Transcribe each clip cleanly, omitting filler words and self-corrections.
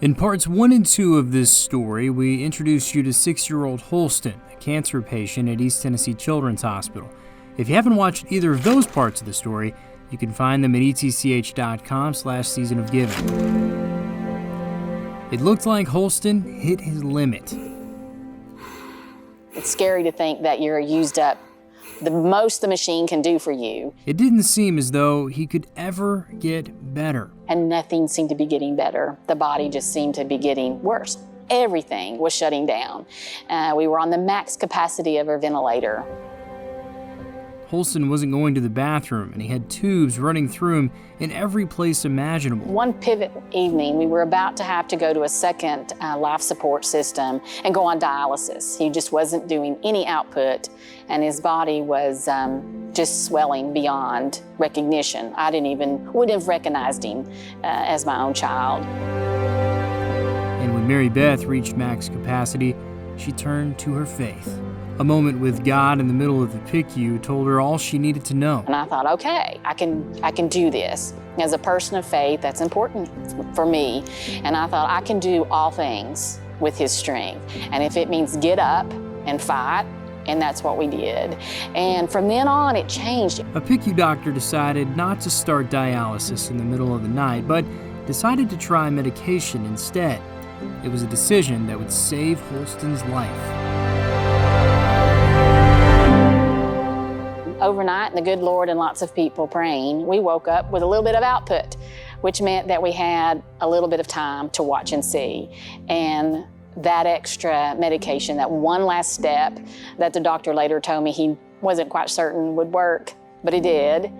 In parts 1 and 2 of this story, we introduced you to 6-year-old Holston, a cancer patient at East Tennessee Children's Hospital. If you haven't watched either of those parts of the story, you can find them at etch.com/seasonofgiving. It looked like Holston hit his limit. It's scary to think that you're used up the most the machine can do for you. It didn't seem as though he could ever get better. And nothing seemed to be getting better. The body just seemed to be getting worse. Everything was shutting down. We were on the max capacity of our ventilator. Holston wasn't going to the bathroom, and he had tubes running through him in every place imaginable. One pivot evening, we were about to have to go to a second life support system and go on dialysis. He just wasn't doing any output, and his body was just swelling beyond recognition. I wouldn't have recognized him as my own child. And when Mary Beth reached max capacity, she turned to her faith. A moment with God in the middle of the PICU told her all she needed to know. And I thought, okay, I can do this. As a person of faith, that's important for me. And I thought, I can do all things with his strength. And if it means get up and fight, and that's what we did. And from then on, it changed. A PICU doctor decided not to start dialysis in the middle of the night, but decided to try medication instead. It was a decision that would save Holston's life. Overnight, and the good Lord and lots of people praying, we woke up with a little bit of output, which meant that we had a little bit of time to watch and see. And that extra medication, that one last step that the doctor later told me he wasn't quite certain would work, but it did.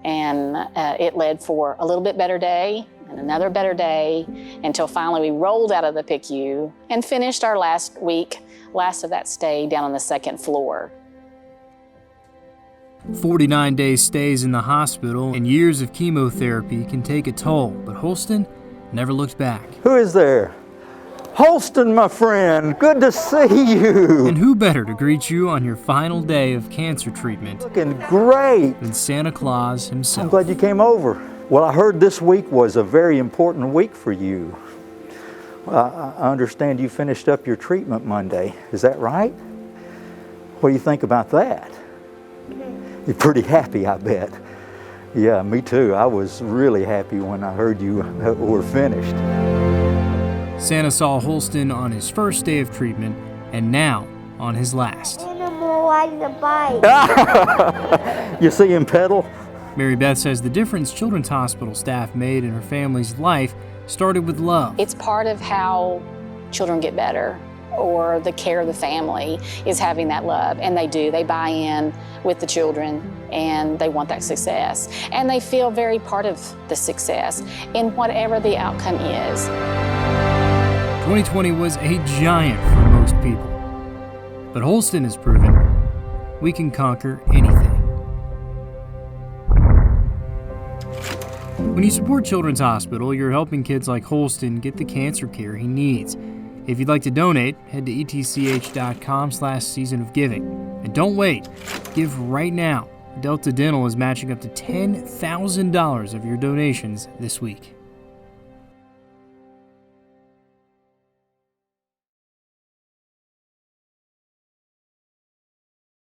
And it led for a little bit better day and another better day until finally we rolled out of the PICU and finished our last of that stay down on the second floor. 49-day stays in the hospital and years of chemotherapy can take a toll, but Holston never looked back. Who is there? Holston, my friend, good to see you. And who better to greet you on your final day of cancer treatment Looking great than Santa Claus himself. I'm glad you came over. Well, I heard this week was a very important week for you. Well, I understand you finished up your treatment Monday. Is that right? What do you think about that? You're pretty happy, I bet. Yeah, me too. I was really happy when I heard you were finished. Santa saw Holston on his first day of treatment and now on his last. Animal rides a bike. You see him pedal? Mary Beth says the difference Children's Hospital staff made in her family's life started with love. It's part of how children get better, or the care of the family is having that love. And they do. They buy in with the children and they want that success. And they feel very part of the success in whatever the outcome is. 2020 was a giant for most people. But Holston has proven we can conquer anything. When you support Children's Hospital, you're helping kids like Holston get the cancer care he needs. If you'd like to donate, head to etch.com/seasonofgiving. And don't wait. Give right now. Delta Dental is matching up to $10,000 of your donations this week.